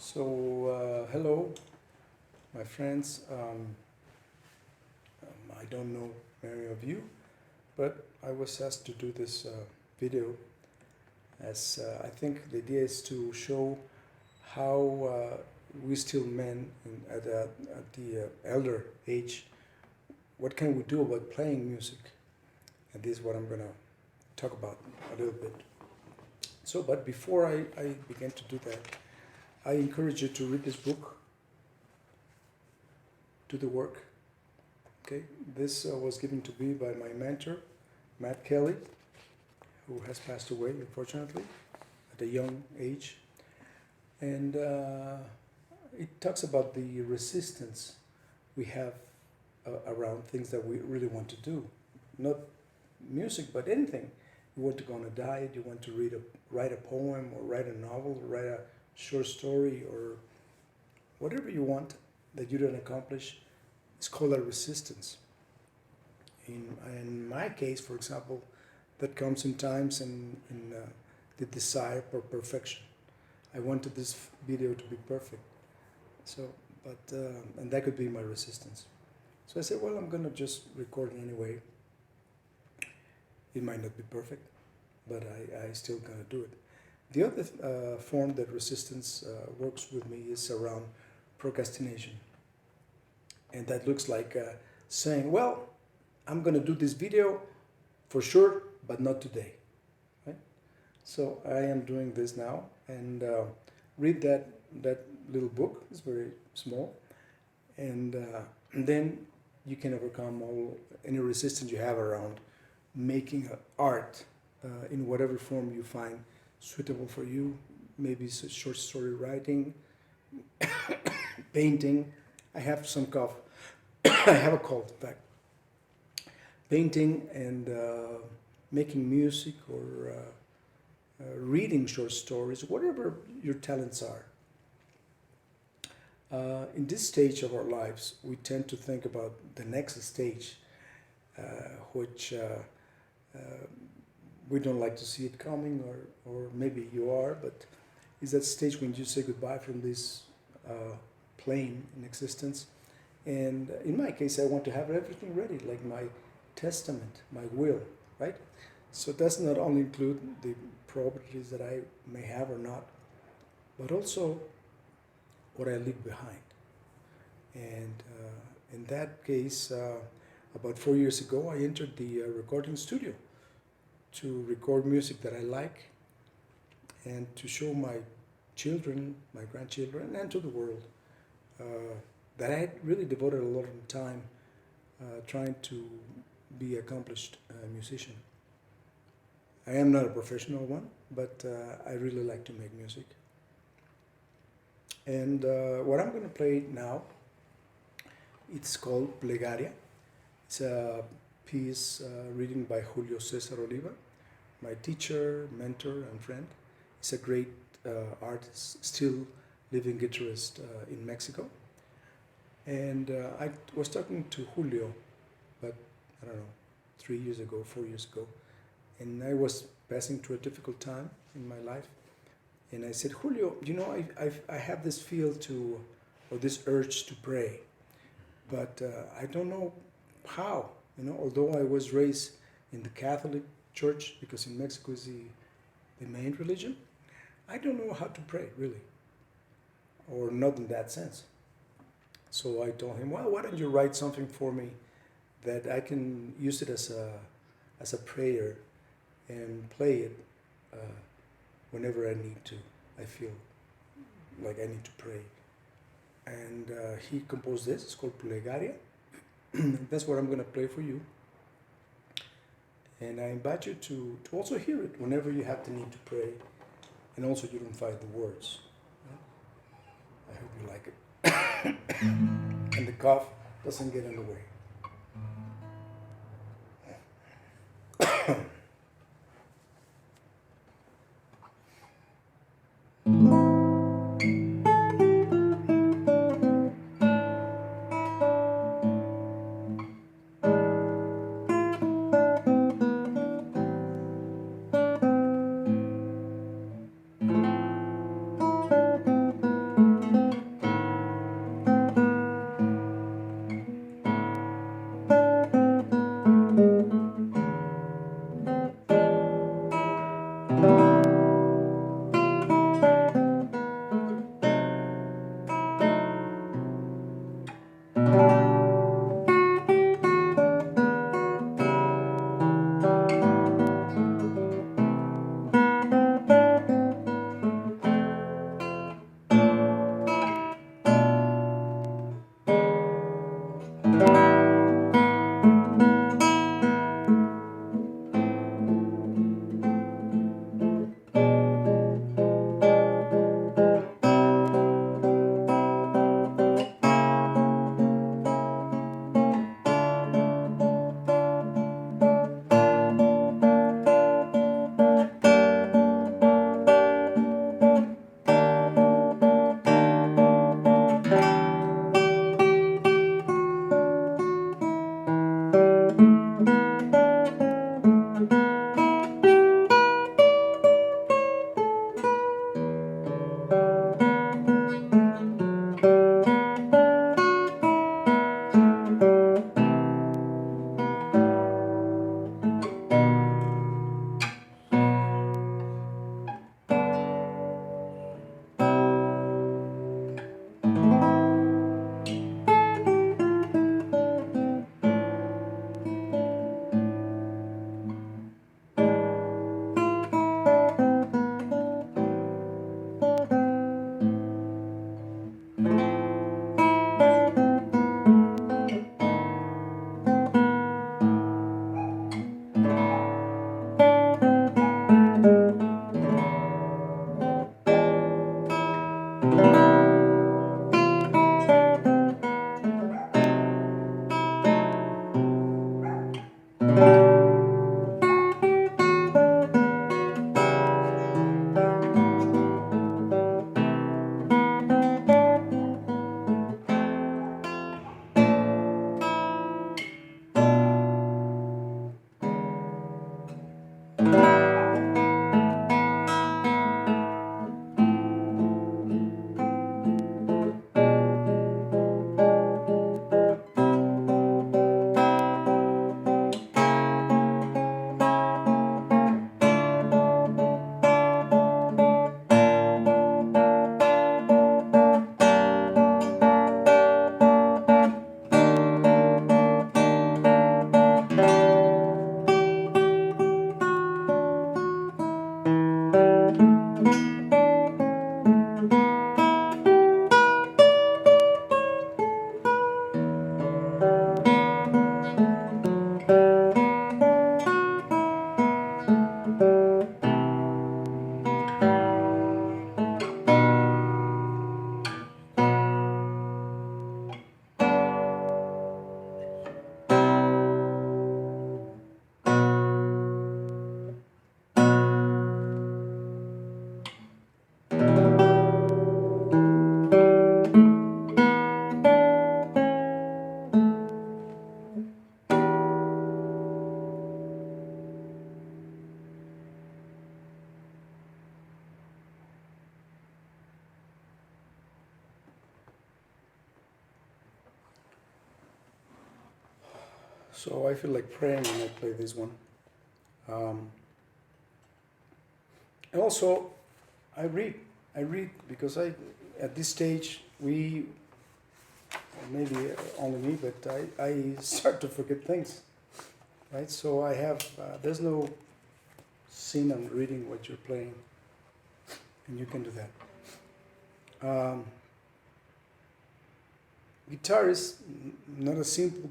Hello, my friends. I don't know many of you, but I was asked to do this video as I think the idea is to show how we still men at the elder age, what can we do about playing music? And this is what I'm going to talk about a little bit. But before I begin to do that, I encourage you to read this book, Do the Work. Okay, this was given to me by my mentor, Matt Kelly, who has passed away, unfortunately, at a young age. And it talks about the resistance we have around things that we really want to do. Not music, but anything. You want to go on a diet, you want to write a poem, or write a novel, or write a short story, or whatever you want that you don't accomplish. It's called a resistance. In my case, for example, that comes in times in the desire for perfection. I wanted this video to be perfect. And that could be my resistance. So I said, well, I'm going to just record it anyway. It might not be perfect, but I still going to do it. The other form that resistance works with me is around procrastination. And that looks like saying, well, I'm going to do this video for sure, but not today. Right? So I am doing this now, and read that little book. It's very small. And then you can overcome any resistance you have around making art in whatever form you find suitable for you. Maybe it's short story writing, painting. I have some cough. I have a cold, in fact. Painting and making music or reading short stories, whatever your talents are. In this stage of our lives, we tend to think about the next stage, which we don't like to see it coming, or maybe you are, but it's that stage when you say goodbye from this plane in existence. And in my case, I want to have everything ready, like my testament, my will, right? So it does not only include the properties that I may have or not, but also what I leave behind. And in that case, about 4 years ago, I entered the recording studio to record music that I like and to show my children, my grandchildren, and to the world that I had really devoted a lot of time trying to be an accomplished musician. I am not a professional one, but I really like to make music. And what I'm going to play now, it's called Plegaria. It's a piece written by Julio Cesar Oliva, my teacher, mentor, and friend. He's a great artist, still living guitarist in Mexico. And I was talking to Julio, but I don't know, 3 years ago, 4 years ago, and I was passing through a difficult time in my life. And I said, Julio, I have this this urge to pray, but I don't know how. Although I was raised in the Catholic Church, because in Mexico is the main religion, I don't know how to pray, really, or not in that sense. So I told him, well, why don't you write something for me that I can use it as a prayer and play it whenever I need to. I feel like I need to pray. And he composed this. It's called Plegaria. That's what I'm going to play for you. And I invite you to also hear it whenever you have the need to pray. And also you don't find the words. I hope you like it. And the cough doesn't get in the way. So I feel like praying when I play this one. Um, and also, I read. I read because at this stage, maybe only me, but I start to forget things, right? So there's no sin on reading what you're playing, and you can do that. Guitar is not a simple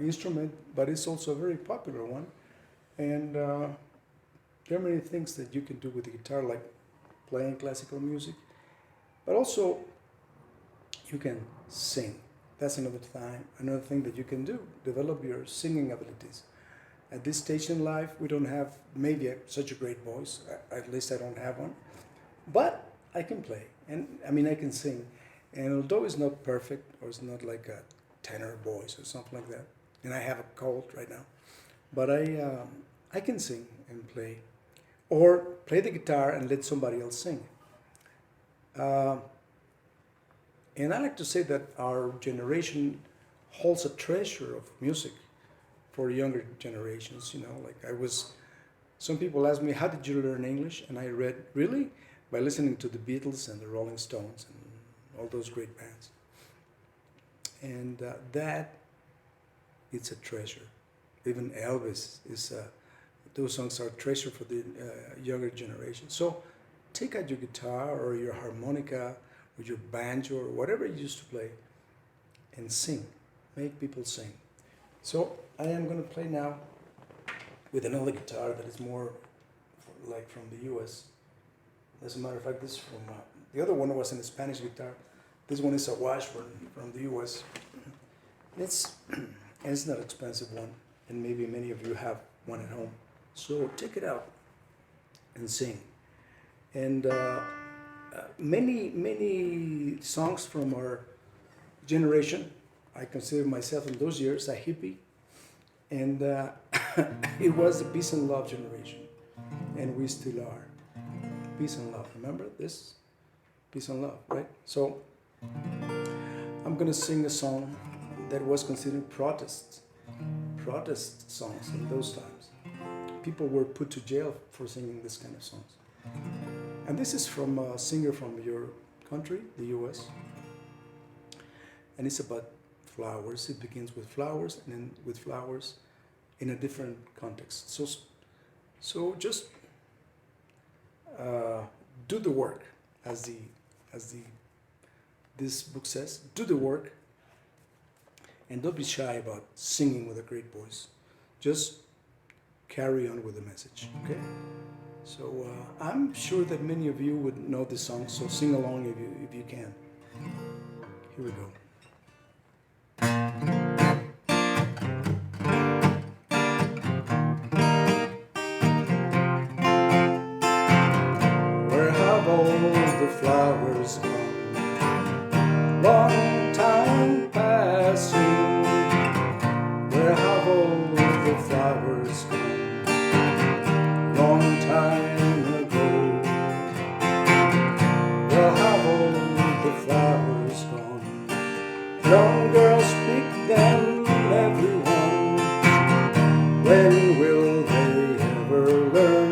instrument, but it's also a very popular one. And there are many things that you can do with the guitar, like playing classical music, but also you can sing. That's another thing that you can do. Develop your singing abilities. At this stage in life, we don't have maybe such a great voice. At least I don't have one, but I can play, and I mean I can sing. And although it's not perfect, or it's not like a tenor voice or something like that, and I have a cold right now, but I can sing and play, or play the guitar and let somebody else sing. And I like to say that our generation holds a treasure of music for younger generations. Some people ask me, how did you learn English? And I read, really? By listening to the Beatles and the Rolling Stones and all those great bands. And it's a treasure. Even Elvis those songs are a treasure for the younger generation. So take out your guitar or your harmonica or your banjo or whatever you used to play and sing. Make people sing. So I am going to play now with another guitar that is more like from the US. As a matter of fact, this is from, the other one was a Spanish guitar. This one is a Washburn from the US. It's not an expensive one, and maybe many of you have one at home. So take it out and sing. And many songs from our generation, I consider myself in those years a hippie, and it was the peace and love generation, and we still are. Peace and love, remember this? Peace and love, right? So I'm gonna sing a song that was considered protest songs in those times. People were put to jail for singing this kind of songs. And this is from a singer from your country, the US. And it's about flowers. It begins with flowers and then with flowers in a different context. So just do the work, as this book says. Do the work, and don't be shy about singing with a great voice. Just carry on with the message, okay? So I'm sure that many of you would know this song, so sing along if you can. Here we go. Where have all the flowers gone? Long time passing. Where have all the flowers gone? Long time ago. Where have all the flowers gone? Young girls pick them, everyone. When will they ever learn?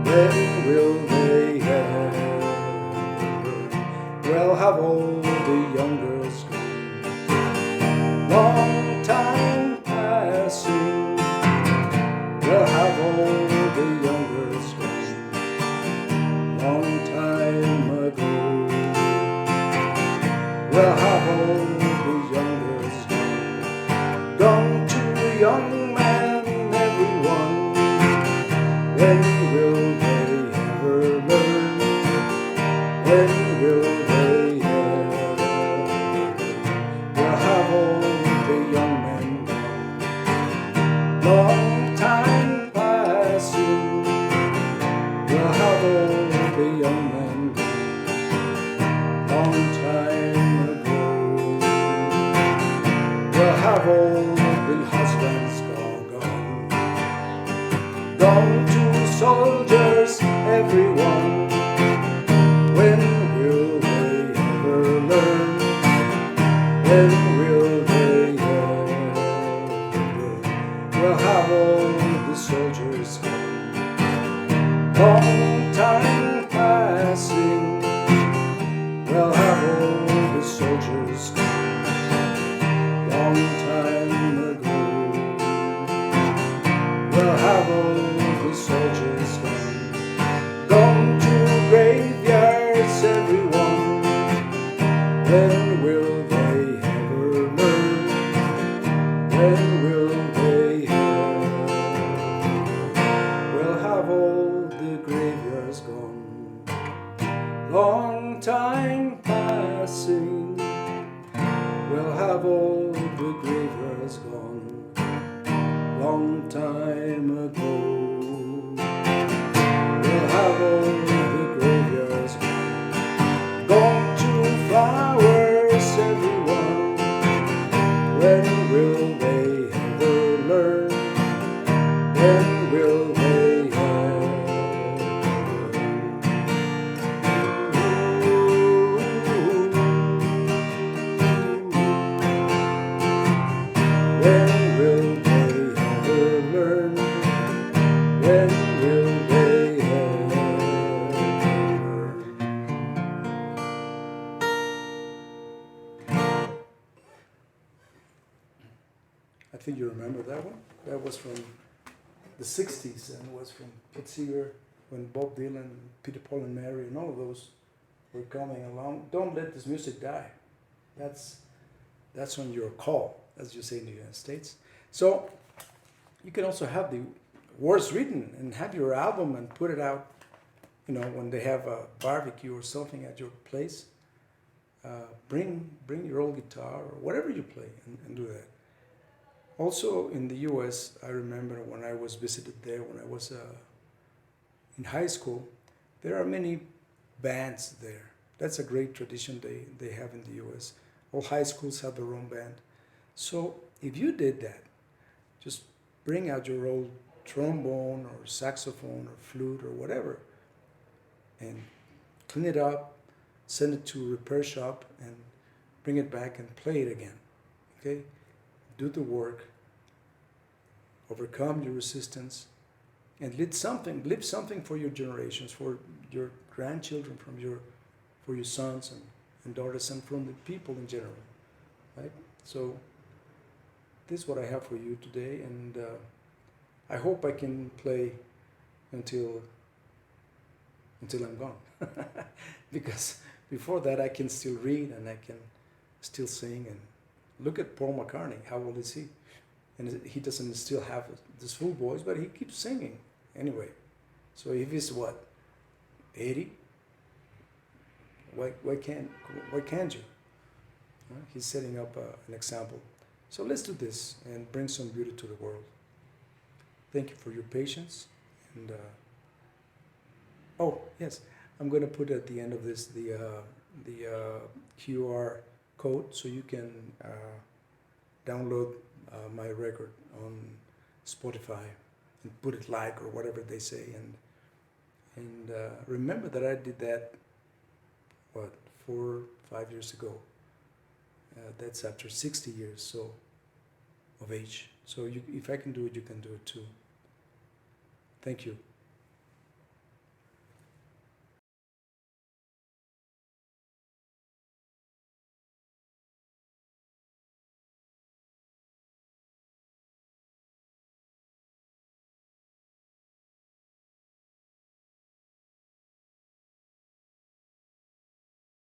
When will they ever learn? Well, have all the young girls gone? Long time passing. Well, have all the young girls gone? Long time ago. Well, have all the young girls gone? Gone to a young man, everyone. When will they ever learn? When will they ever learn? Well, have all the young men gone? Long time passing. Well, have all the young men gone? Long time ago. Well, have all the husbands gone? Gone to soldiers, everyone. When will they ever learn? When will they ever learn? Long time passing, well, have all the soldiers gone? Long time ago, well, have all the soldiers gone? Gone to graveyards, everyone. When will they ever learn? When will they ever? Well, have all the graveyards gone? Long time passing, we'll have all the graveyards gone? Long time ago, we'll have all the graveyards gone? Gone to flowers, everyone. When will they ever learn? When will they ever? When will they ever learn? When will they ever? I think you remember that one. That was from the 60s and was from Pete Seeger when Bob Dylan, Peter, Paul and Mary and all of those were coming along. Don't let this music die. That's on your call, as you say in the United States. So you can also have the words written and have your album and put it out, you know, when they have a barbecue or something at your place. Bring your old guitar or whatever you play and do that. Also in the US, I remember when I was visited there, when I was in high school, there are many bands there. That's a great tradition they have in the US. All high schools have their own band. So if you did that, just bring out your old trombone or saxophone or flute or whatever and clean it up, send it to a repair shop and bring it back and play it again. Okay? Do the work, overcome your resistance, and leave something for your generations, for your grandchildren, for your sons and daughters, and from the people in general, right? So this is what I have for you today, and I hope I can play until I'm gone, because before that I can still read and I can still sing. And look at Paul McCartney, how old is he? And he doesn't still have this full voice, but he keeps singing anyway. So if he's what, 80? Why can't you? He's setting up an example. So let's do this and bring some beauty to the world. Thank you for your patience. And oh yes, I'm going to put at the end of this the QR code so you can download my record on Spotify and put it like or whatever they say. And remember that I did that 4-5 years ago. That's after 60 years of age. So if I can do it, you can do it too. Thank you.